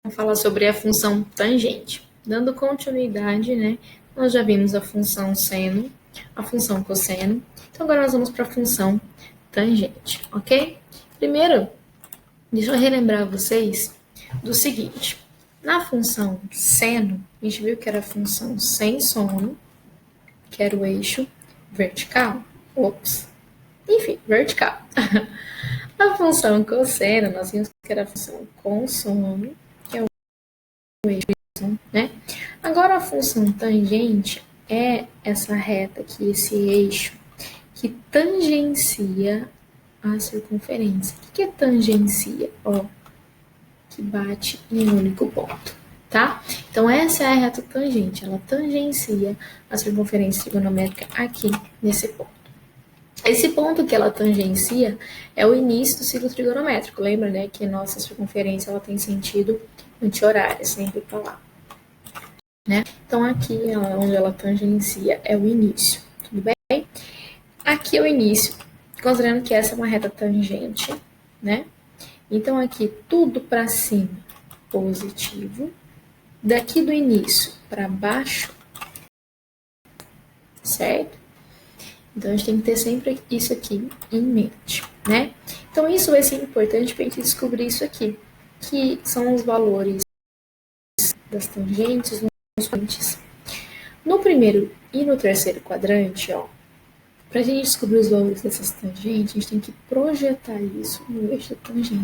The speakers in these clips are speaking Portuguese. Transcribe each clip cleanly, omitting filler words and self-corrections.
Vamos falar sobre a função tangente. Dando continuidade, né? Nós já vimos a função seno, a função cosseno. Então, agora nós vamos para a função tangente, ok? Primeiro, deixa eu relembrar vocês do seguinte. Na função seno, a gente viu que era a função sem sono, que era o eixo vertical. Enfim, vertical. A função cosseno, nós vimos que era a função com sono, que é o eixo, né? Agora, a função tangente é essa reta aqui, esse eixo, que tangencia a circunferência. O que é tangencia? Ó, que bate em um único ponto, tá? Então, essa é a reta tangente, ela tangencia a circunferência trigonométrica aqui, nesse ponto. Esse ponto que ela tangencia é o início do ciclo trigonométrico. Lembra, né, que nossa circunferência ela tem sentido anti-horário, sempre para lá. Né? Então, aqui onde ela tangencia é o início, tudo bem? Aqui é o início, considerando que essa é uma reta tangente, né? Então, aqui tudo para cima, positivo. Daqui do início para baixo, certo? Então, a gente tem que ter sempre isso aqui em mente, né? Então, isso vai ser importante para a gente descobrir isso aqui, que são os valores das tangentes nos quadrantes. No primeiro e no terceiro quadrante, ó, para a gente descobrir os valores dessas tangentes, a gente tem que projetar isso no eixo da tangente.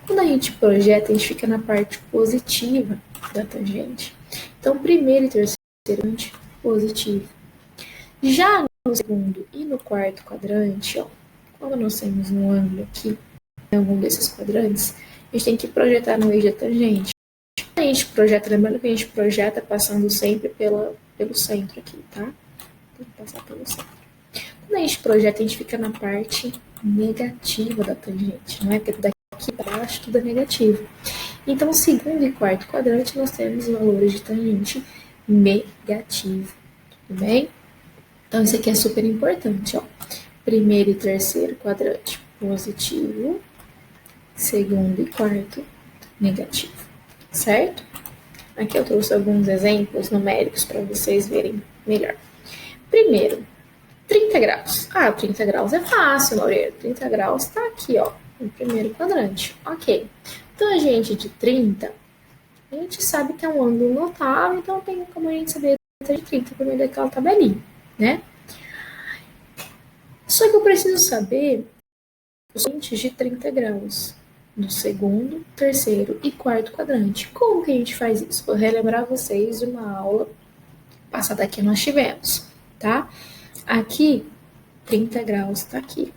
Quando a gente projeta, a gente fica na parte positiva da tangente. Então, primeiro e terceiro quadrante, positivo. Já no segundo e no quarto quadrante, ó, quando nós temos um ângulo aqui, em algum desses quadrantes, a gente tem que projetar no eixo da tangente. A gente projeta, lembrando que a gente projeta passando sempre pelo centro aqui, tá? Tem que passar pelo centro. Quando a gente projeta, a gente fica na parte negativa da tangente, não é? Porque daqui para baixo tudo é negativo. Então, segundo e quarto quadrante, nós temos valores de tangente negativo, tudo bem? Então, isso aqui é super importante, ó. Primeiro e terceiro quadrante, positivo. Segundo e quarto, negativo, certo? Aqui eu trouxe alguns exemplos numéricos para vocês verem melhor. Primeiro, 30 graus. Ah, 30 graus é fácil, Laureiro. 30 graus está aqui, ó, no primeiro quadrante. Ok. Tangente de 30, a gente sabe que é um ângulo notável, então tem como a gente saber a de 30 por meio daquela tabelinha, né? Só que eu preciso saber os tangentes de 30 graus no segundo, terceiro e quarto quadrante. Como que a gente faz isso? Vou relembrar vocês de uma aula passada que nós tivemos, tá? Aqui, 30 graus está aqui.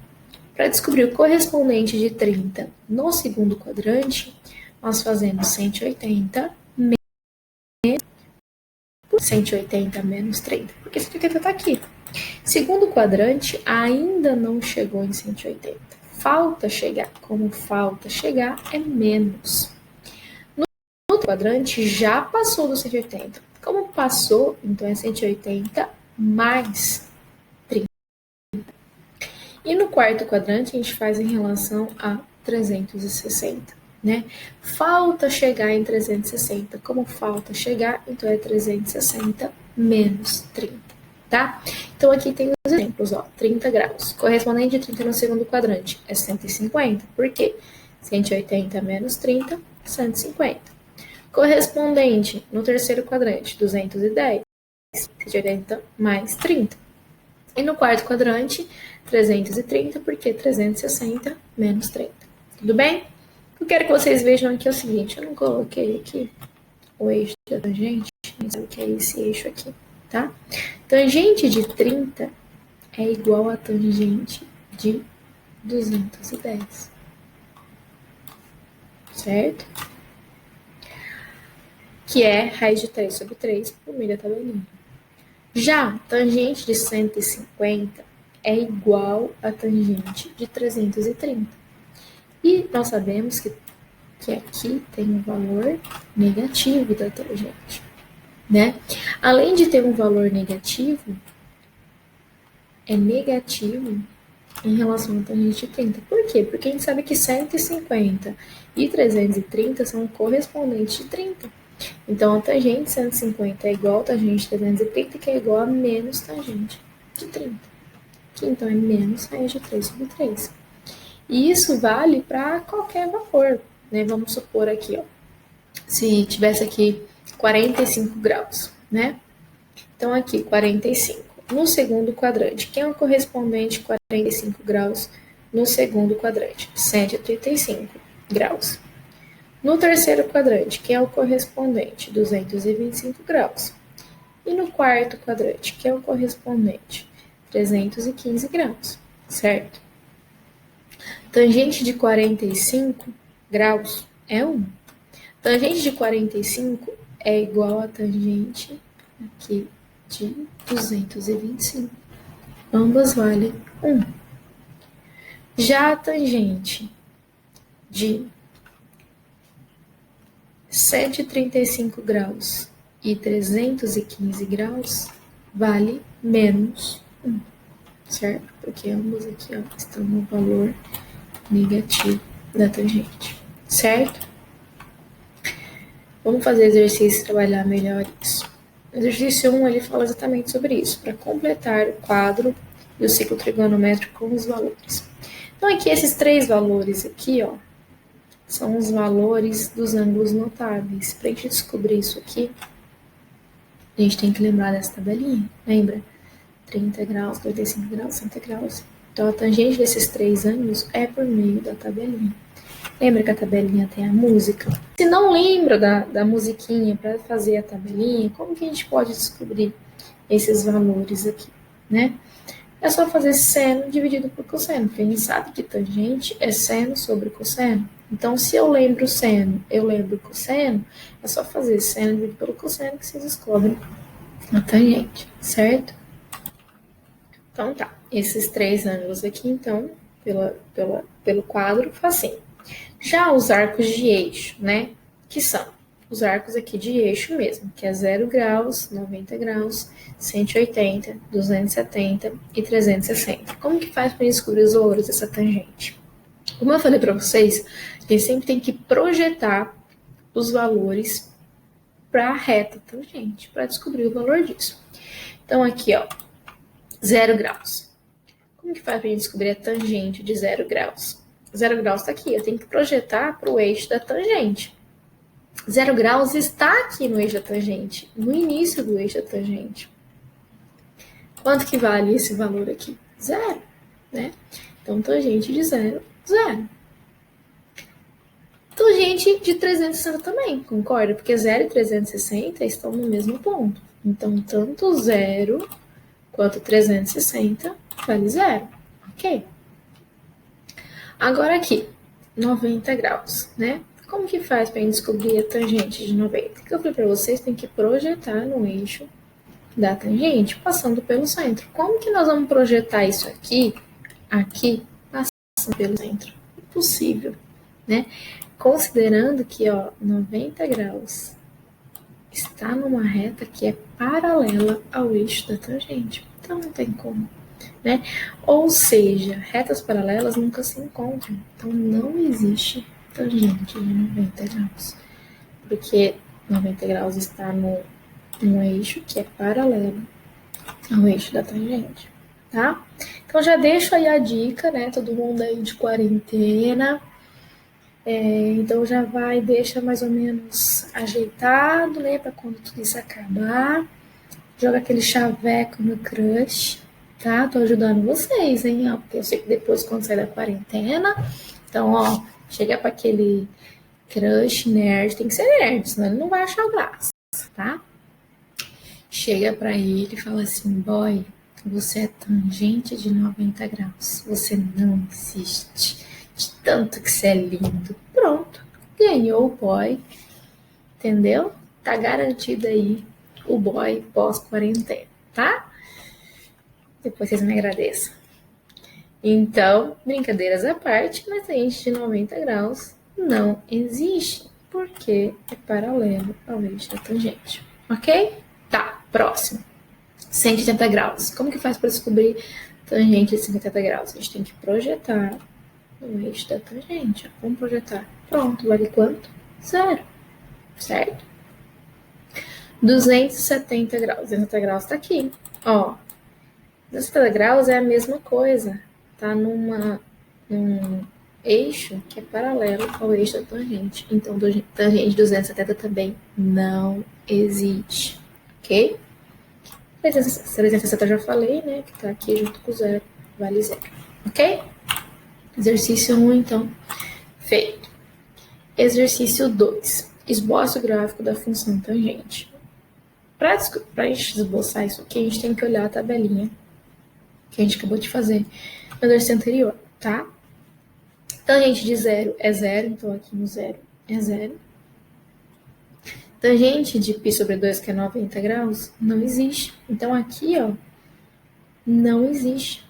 Para descobrir o correspondente de 30 no segundo quadrante, nós fazemos 180 menos 30, porque 180 está aqui. Segundo quadrante, ainda não chegou em 180. Falta chegar. Como falta chegar, é menos. No outro quadrante, já passou do 180. Como passou, então é 180 mais 30. E no quarto quadrante, a gente faz em relação a 360, né? Falta chegar em 360. Como falta chegar, então é 360 menos 30, tá? Então, aqui tem os exemplos, ó. 30 graus. Correspondente de 30 no segundo quadrante é 150. Por quê? 180 menos 30, 150. Correspondente no terceiro quadrante, 210. 180 mais 30. E no quarto quadrante, 330, porque 360 menos 30. Tudo bem? Eu quero que vocês vejam aqui o seguinte, eu não coloquei aqui o eixo da tangente, nem sabe o que é esse eixo aqui, tá? Tangente de 30 é igual a tangente de 210. Certo? Que é raiz de 3 sobre 3 por meio da tabelinha. Já tangente de 150 é igual a tangente de 330. E nós sabemos que aqui tem um valor negativo da tangente, né? Além de ter um valor negativo, é negativo em relação à tangente de 30. Por quê? Porque a gente sabe que 150 e 330 são correspondentes de 30. Então, a tangente de 150 é igual a tangente de 330, que é igual a menos tangente de 30. Que então é menos raiz de 3 sobre 3. E isso vale para qualquer valor, né? Vamos supor aqui, ó, se tivesse aqui 45 graus, né? Então, aqui, 45. No segundo quadrante, quem é o correspondente 45 graus no segundo quadrante? 135 graus. No terceiro quadrante, quem é o correspondente? 225 graus. E no quarto quadrante, quem é o correspondente? 315 graus, certo? Tangente de 45 graus é 1. Tangente de 45 é igual a tangente aqui de 225. Ambas valem 1. Já a tangente de 135 graus e 315 graus vale menos 1, certo? Porque ambos aqui ó, estão no valor negativo da tangente, certo? Vamos fazer exercício e trabalhar melhor isso. O exercício 1 ele fala exatamente sobre isso, para completar o quadro e o ciclo trigonométrico com os valores. Então, aqui, esses 3 valores aqui, ó, são os valores dos ângulos notáveis. Para a gente descobrir isso aqui, a gente tem que lembrar dessa tabelinha, lembra? 30 graus, 45 graus, 60 graus. Então, a tangente desses 3 ângulos é por meio da tabelinha. Lembra que a tabelinha tem a música? Se não lembra da musiquinha para fazer a tabelinha, como que a gente pode descobrir esses valores aqui, né? É só fazer seno dividido por cosseno, porque a gente sabe que tangente é seno sobre cosseno. Então, se eu lembro seno, eu lembro cosseno, é só fazer seno dividido pelo cosseno que vocês descobrem a tangente, certo? Então tá, esses 3 ângulos aqui, então, pelo quadro, faz assim. Já os arcos de eixo, né, que são os arcos aqui de eixo mesmo, que é 0 graus, 90 graus, 180, 270 e 360. Como que faz para descobrir os valores dessa tangente? Como eu falei para vocês, a gente sempre tem que projetar os valores para a reta tangente, para descobrir o valor disso. Então aqui, ó, 0 graus. Como que faz para descobrir a tangente de 0 graus? 0 graus está aqui, eu tenho que projetar para o eixo da tangente. 0 graus está aqui no eixo da tangente, no início do eixo da tangente. Quanto que vale esse valor aqui? 0, né? Então, tangente de 0, 0. Tangente de 360 também, concorda? Porque 0 e 360 estão no mesmo ponto. Então, tanto 0 quanto 360 vale 0, ok? Agora aqui, 90 graus, né? Como que faz para descobrir a tangente de 90? O que eu falei para vocês, tem que projetar no eixo da tangente, passando pelo centro. Como que nós vamos projetar isso aqui, passando pelo centro? Impossível, né? Considerando que, ó, 90 graus está numa reta que é paralela ao eixo da tangente. Então, não tem como. Né? Ou seja, retas paralelas nunca se encontram. Então, não existe tangente de 90 graus. Porque 90 graus está no eixo que é paralelo ao eixo da tangente. Tá? Então, já deixo aí a dica, né? Todo mundo aí de quarentena. Então, já deixa mais ou menos ajeitado, né? Para quando tudo isso acabar. Joga aquele chaveco no crush. Tá? Tô ajudando vocês, hein? Ó, porque eu sei que depois, quando sair da quarentena, então, ó, chega para aquele crush nerd, tem que ser nerd, senão ele não vai achar graça, tá? Chega para ele e fala assim, boy, você é tangente de 90 graus, você não existe, de tanto que você é lindo. Pronto, ganhou o boy, entendeu? Tá garantido aí o boy pós-quarentena, tá? Depois vocês me agradeçam. Então, brincadeiras à parte, mas a gente de 90 graus não existe, porque é paralelo ao eixo da tangente. Ok? Tá, próximo. 180 graus. Como que faz para descobrir tangente de 50 graus. A gente tem que projetar no eixo da tangente. Vamos projetar. Pronto, vale quanto? 0, certo? 270 graus. 270 graus tá aqui, ó. 270 graus é a mesma coisa. Tá num eixo que é paralelo ao eixo da tangente. Então, tangente 270 também não existe, ok? 360 eu já falei, né? Que tá aqui junto com 0, vale 0, ok? Exercício 1, então, feito. Exercício 2. Esboça o gráfico da função tangente. Para a gente esboçar isso aqui, a gente tem que olhar a tabelinha que a gente acabou de fazer no exercício anterior, tá? Tangente de 0 é 0, então aqui no 0 é 0. Tangente de π sobre 2, que é 90 graus, não existe. Então aqui, ó, não existe.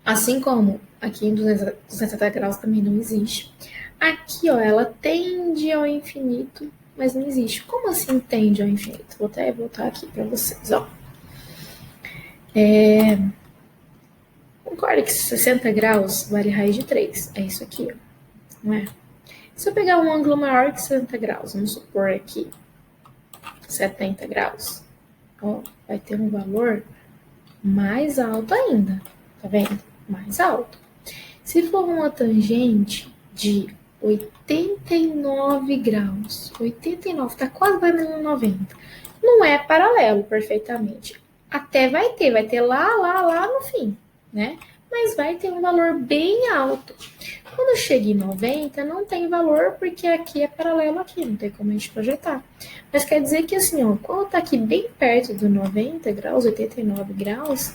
Assim como aqui em 270 graus também não existe. Aqui, ó, ela tende ao infinito, mas não existe. Como assim tende ao infinito? Vou até voltar aqui para vocês, ó. Concorda que 60 graus vale raiz de 3. É isso aqui, ó. Não é? Se eu pegar um ângulo maior que 60 graus, vamos supor aqui 70 graus, ó, vai ter um valor mais alto ainda. Tá vendo? Mais alto. Se for uma tangente de 89 graus, 89, tá quase batendo no 90. Não é paralelo perfeitamente. Até vai ter lá no fim, né? Mas vai ter um valor bem alto. Quando chega em 90, não tem valor, porque aqui é paralelo aqui, não tem como a gente projetar. Mas quer dizer que assim, ó, quando tá aqui bem perto do 90 graus, 89 graus,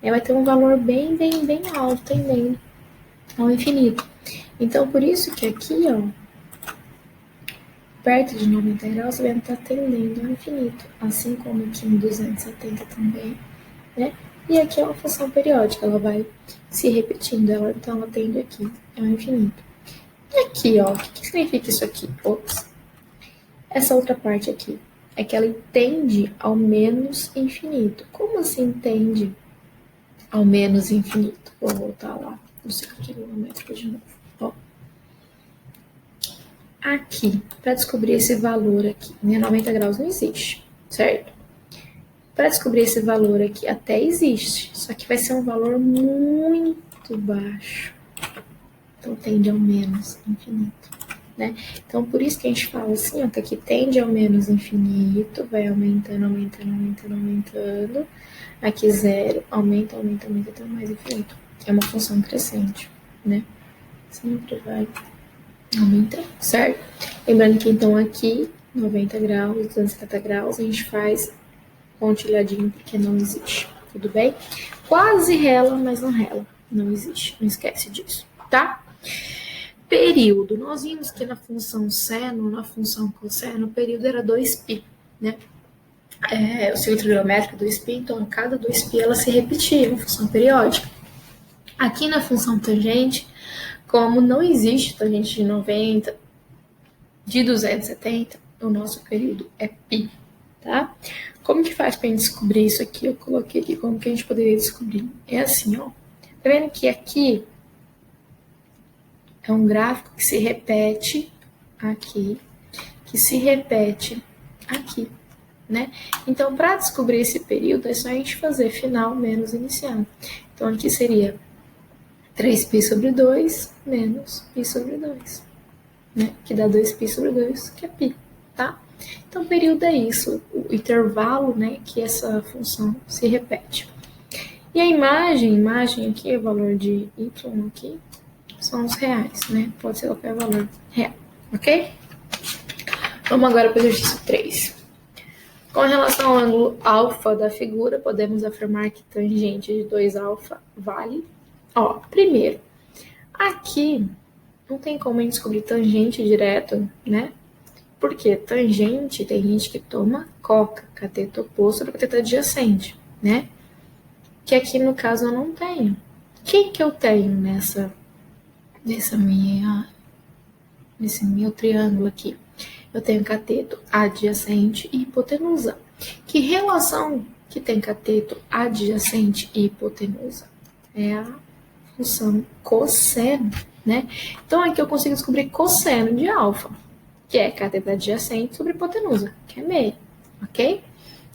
vai ter um valor bem alto, tendendo ao infinito. Então, por isso que aqui, ó, perto de 90 graus, vai estar tendendo ao infinito. Assim como aqui em 270 também, né? E aqui é uma função periódica, ela vai se repetindo, então ela tende aqui ao infinito. E aqui, ó, o que significa isso aqui? Ops. Essa outra parte aqui é que ela tende ao menos infinito. Como assim tende ao menos infinito? Vou voltar lá no ciclo trigonométrico de novo. Ó. Aqui, para descobrir esse valor aqui, né, 90 graus não existe, certo? Para descobrir esse valor aqui, até existe, só que vai ser um valor muito baixo. Então, tende ao menos infinito, né? Então, por isso que a gente fala assim, ó, que aqui tende ao menos infinito, vai aumentando. Aqui 0, aumenta até o mais infinito. É uma função crescente, né? Sempre vai aumentando, certo? Lembrando que, então, aqui, 90 graus, 270 graus, a gente faz pontilhadinho, porque não existe, tudo bem? Quase rela, mas não rela, não existe, não esquece disso, tá? Período, nós vimos que na função seno, na função cosseno, o período era 2π, né? O ciclo trigonométrico 2π, então a cada 2π ela se repetia, uma função periódica. Aqui na função tangente, como não existe tangente de 90, de 270, o nosso período é π, tá? Como que faz para a gente descobrir isso aqui? Eu coloquei aqui como que a gente poderia descobrir. É assim, ó. Tá vendo que aqui é um gráfico que se repete aqui, que se repete aqui, né? Então, para descobrir esse período, é só a gente fazer final menos inicial. Então, aqui seria 3π sobre 2 menos π sobre 2, né? Que dá 2π sobre 2, que é π, tá? Então, período é isso, o intervalo, né, que essa função se repete. E a imagem aqui, o valor de y aqui, são os reais, né? Pode ser qualquer valor real, ok? Vamos agora para o exercício 3. Com relação ao ângulo alfa da figura, podemos afirmar que tangente de 2α vale. Ó, primeiro, aqui não tem como a gente descobrir tangente direto, né? Porque tangente, tem gente que toma coca, cateto oposto do cateto adjacente, né? Que aqui no caso eu não tenho. Quem que eu tenho nesse meu triângulo aqui? Eu tenho cateto adjacente e hipotenusa. Que relação que tem cateto adjacente e hipotenusa? É a função cosseno, né? Então, aqui eu consigo descobrir cosseno de alfa, que é cateto adjacente sobre hipotenusa, que é meio, ok?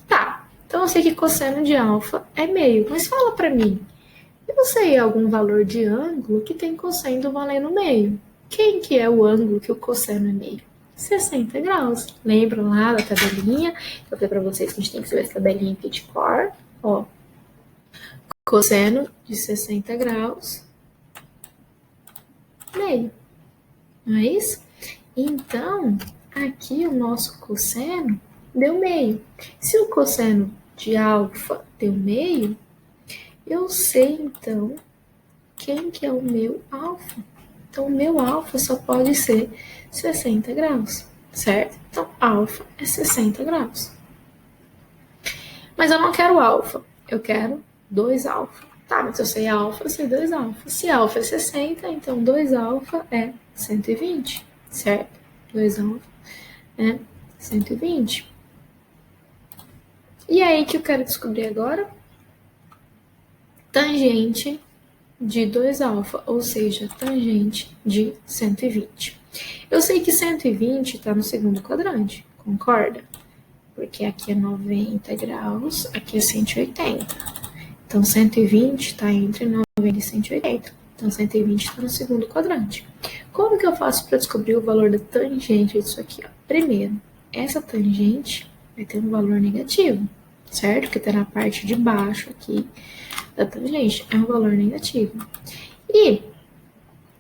Tá, então eu sei que cosseno de alfa é meio, mas fala pra mim, eu sei algum valor de ângulo que tem cosseno valendo meio. Quem que é o ângulo que o cosseno é meio? 60 graus. Lembram lá da tabelinha? Eu falei para vocês que a gente tem que saber essa tabelinha aqui de cor. Ó, cosseno de 60 graus, meio. Não é isso? Então, aqui o nosso cosseno deu meio. Se o cosseno de alfa deu meio, eu sei, então, quem que é o meu alfa. Então, o meu alfa só pode ser 60 graus, certo? Então, alfa é 60 graus. Mas eu não quero alfa, eu quero 2 alfa. Tá, mas se eu sei alfa, eu sei 2 alfa. Se alfa é 60, então 2 alfa é 120, certo? 2 alfa é 120. E aí que eu quero descobrir agora? Tangente de 2 alfa, ou seja, tangente de 120. Eu sei que 120 está no segundo quadrante, concorda? Porque aqui é 90 graus, aqui é 180. Então, 120 está entre 90 e 180. Então, 120 está no segundo quadrante. Como que eu faço para descobrir o valor da tangente disso aqui? Ó? Primeiro, essa tangente vai ter um valor negativo, certo? Que está na parte de baixo aqui da tangente. É um valor negativo. E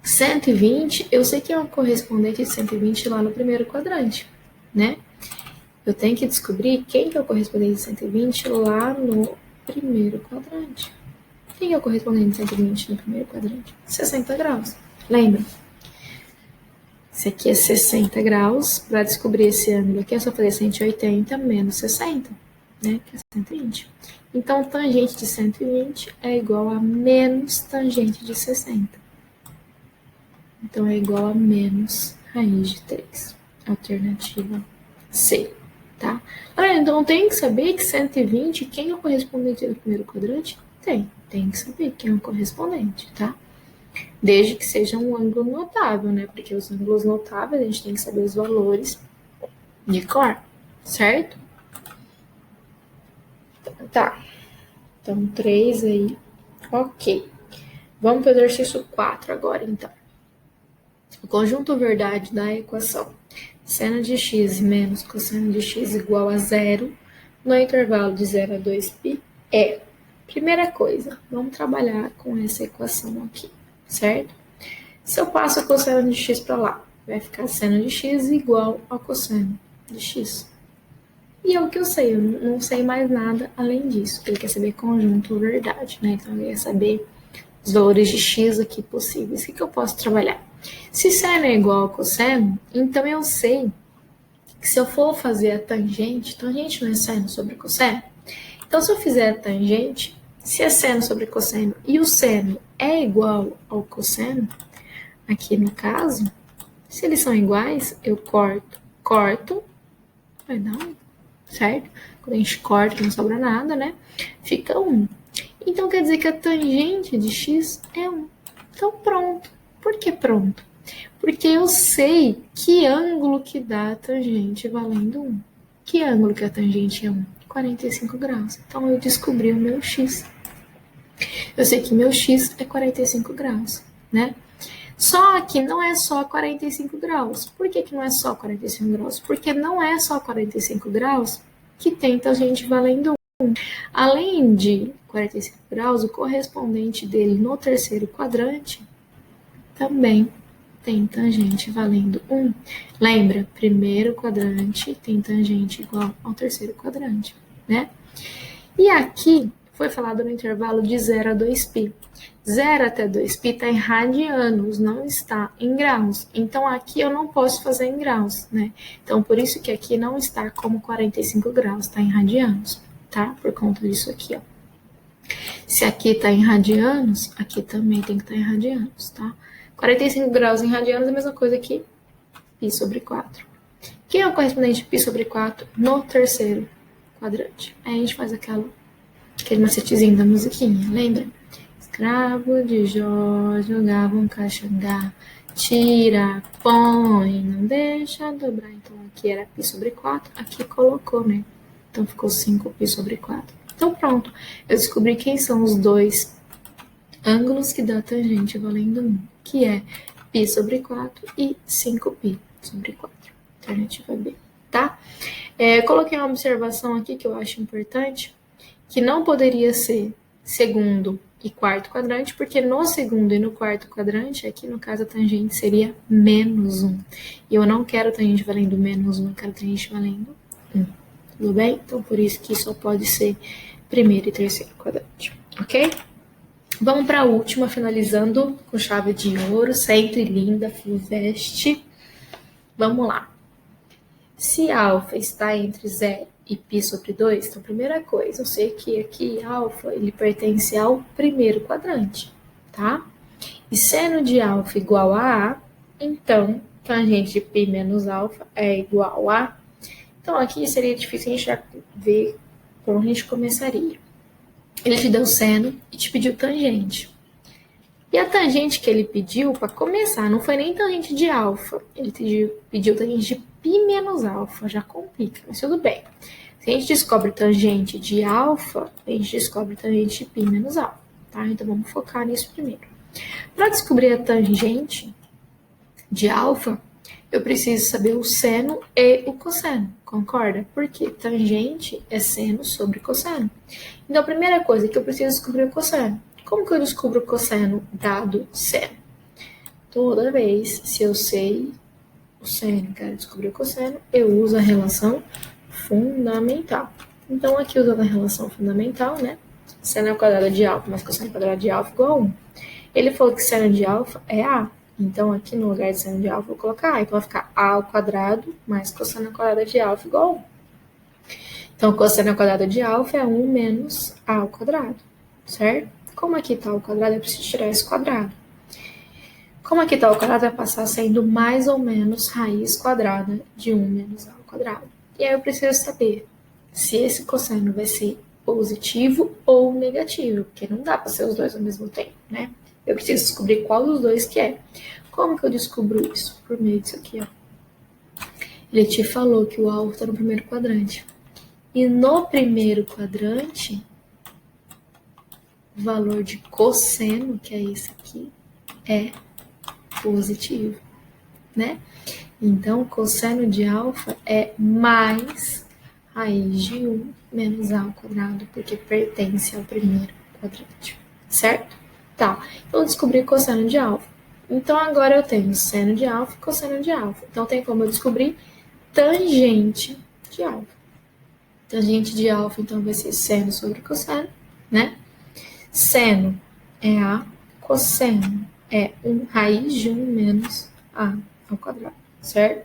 120, eu sei que é um correspondente de 120 lá no primeiro quadrante, né? Eu tenho que descobrir quem que é o correspondente de 120 lá no primeiro quadrante. Quem é o correspondente de 120 no primeiro quadrante? 60 graus. Lembra? Esse aqui é 60 graus. Para descobrir esse ângulo aqui, é só fazer 180 menos 60, né? Que é 120. Então, tangente de 120 é igual a menos tangente de 60. Então, é igual a menos raiz de 3. Alternativa C. Tá? Então, tem que saber que 120, quem é o correspondente do primeiro quadrante? Tem que saber quem é o correspondente, tá? Desde que seja um ângulo notável, né? Porque os ângulos notáveis, a gente tem que saber os valores de cor, certo? Tá. Então, 3 aí. Ok. Vamos para o exercício 4 agora, então. O conjunto verdade da equação seno de x menos cosseno de x igual a 0 no intervalo de 0 a 2π é, primeira coisa, vamos trabalhar com essa equação aqui, certo? Se eu passo a cosseno de x para lá, vai ficar seno de x igual ao cosseno de x. E é o que eu sei, eu não sei mais nada além disso. Ele quer saber conjunto verdade, né? Então, ele quer saber os valores de x aqui possíveis. O que eu posso trabalhar? Se seno é igual ao cosseno, então eu sei que se eu for fazer a tangente não é seno sobre cosseno? Então, se eu fizer a tangente, se é seno sobre cosseno e o seno é igual ao cosseno, aqui no caso, se eles são iguais, eu corto, vai dar 1, certo? Quando a gente corta, não sobra nada, né? Fica 1. Então, quer dizer que a tangente de x é 1. Então, pronto. Por que pronto? Porque eu sei que ângulo que dá a tangente valendo 1. Que ângulo que a tangente é 1? 45 graus. Então, eu descobri o meu x. Eu sei que meu x é 45 graus, né? Só que não é só 45 graus. Por que não é só 45 graus? Porque não é só 45 graus que tem tangente valendo 1. Além de 45 graus, o correspondente dele no terceiro quadrante também tem tangente valendo 1. Lembra? Primeiro quadrante tem tangente igual ao terceiro quadrante, né? E aqui foi falado no intervalo de 0 a 2π. 0 até 2π está em radianos, não está em graus. Então, aqui eu não posso fazer em graus, né? Então, por isso que aqui não está como 45 graus, está em radianos, tá? Por conta disso aqui, ó. Se aqui está em radianos, aqui também tem que estar em radianos, tá? 45 graus em radianos é a mesma coisa que π sobre 4. Quem é o correspondente de π sobre 4 no terceiro quadrante? Aí a gente faz aquela Aquele macetezinho da musiquinha, lembra? Escravo de Jó, jogava um caxangá, tira, põe, não deixa dobrar. Então aqui era π sobre 4, aqui colocou, né? Então ficou 5π sobre 4. Então pronto, eu descobri quem são os dois ângulos que dá tangente valendo 1, que é π sobre 4 e 5π sobre 4. Alternativa B, tá? Coloquei uma observação aqui que eu acho importante, que não poderia ser segundo e quarto quadrante, porque no segundo e no quarto quadrante, aqui no caso a tangente seria menos 1. E eu não quero tangente valendo menos 1, eu quero tangente valendo 1. Tudo bem? Então, por isso que só pode ser primeiro e terceiro quadrante, ok? Vamos para a última, finalizando com chave de ouro, sempre linda, Fulvestre. Vamos lá. Se alfa está entre 0 e π sobre 2, então, primeira coisa, eu sei que aqui alfa, ele pertence ao primeiro quadrante, tá? E seno de alfa igual a A, então, tangente de π menos alfa é igual a... Então, aqui seria difícil a gente já ver por onde a gente começaria. Ele te deu seno e te pediu tangente. E a tangente que ele pediu, para começar, não foi nem tangente de alfa. Ele pediu tangente de π menos alfa, já complica, mas tudo bem. Se a gente descobre tangente de alfa, a gente descobre tangente de π menos alfa, tá? Então vamos focar nisso primeiro. Para descobrir a tangente de alfa, eu preciso saber o seno e o cosseno, concorda? Porque tangente é seno sobre cosseno. Então a primeira coisa é que eu preciso descobrir o cosseno. Como que eu descubro o cosseno dado seno? Toda vez, se eu sei o seno e quero descobrir o cosseno, eu uso a relação fundamental. Então, aqui usando a relação fundamental, né? Seno ao quadrado de alfa mais cosseno ao quadrado de alfa igual a 1. Ele falou que seno de alfa é A. Então, aqui no lugar de seno de alfa, eu vou colocar A. Então, vai ficar A ao quadrado mais cosseno ao quadrado de alfa igual a 1. Então, cosseno ao quadrado de alfa é 1 menos A ao quadrado, certo? Como aqui está o quadrado, eu preciso tirar esse quadrado. Como aqui está o quadrado, vai passar sendo mais ou menos raiz quadrada de 1 menos A ao quadrado. E aí eu preciso saber se esse cosseno vai ser positivo ou negativo, porque não dá para ser os dois ao mesmo tempo, né? Eu preciso descobrir qual dos dois que é. Como que eu descubro isso? Por meio disso aqui, ó. Ele te falou que o alvo está no primeiro quadrante. E no primeiro quadrante, o valor de cosseno, que é esse aqui, é positivo, né? Então, cosseno de alfa é mais raiz de 1 menos A ao quadrado, porque pertence ao primeiro quadrante, certo? Tá, então eu descobri cosseno de alfa. Então, agora eu tenho seno de alfa e cosseno de alfa. Então, tem como eu descobrir tangente de alfa. Tangente de alfa, então, vai ser seno sobre cosseno, né? Seno é A, cosseno é raiz de 1 menos A ao quadrado, certo?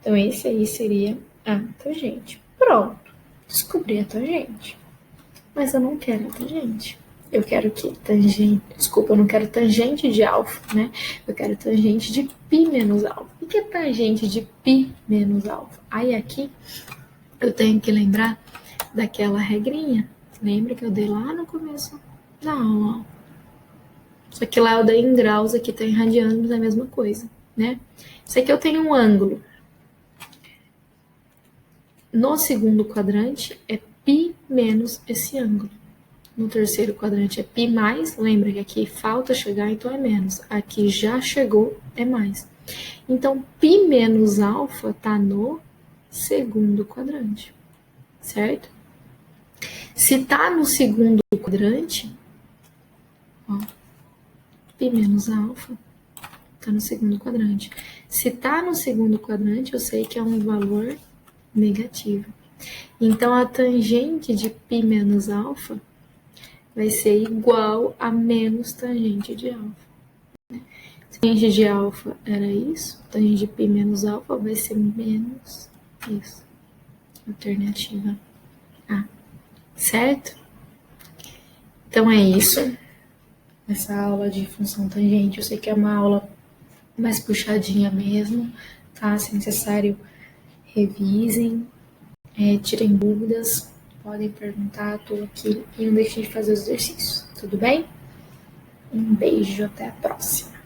Então, esse aí seria a tangente. Pronto, descobri a tangente. Mas eu não quero a tangente. Eu quero que tangente... Desculpa, eu não quero tangente de alfa, né? Eu quero tangente de π menos alfa. O que é tangente de π menos alfa? Aí, aqui, eu tenho que lembrar daquela regrinha. Lembra que eu dei lá no começo da aula? Só que lá eu dei em graus, aqui tá em radianos, é a mesma coisa, né? Isso aqui eu tenho um ângulo. No segundo quadrante é π menos esse ângulo. No terceiro quadrante é π mais. Lembra que aqui falta chegar, então é menos. Aqui já chegou, é mais. Então, π menos alfa tá no segundo quadrante, certo? Se tá no segundo quadrante, ó, π menos alfa tá no segundo quadrante. Se tá no segundo quadrante, eu sei que é um valor negativo. Então, a tangente de π menos alfa vai ser igual a menos tangente de alfa. Tangente de alfa era isso, tangente de π menos alfa vai ser menos isso. Alternativa A. Certo? Então, é isso. Essa aula de função tangente, eu sei que é uma aula mais puxadinha mesmo, tá? Se necessário, revisem, tirem dúvidas, podem perguntar, estou aqui e não deixem de fazer os exercícios, tudo bem? Um beijo, até a próxima!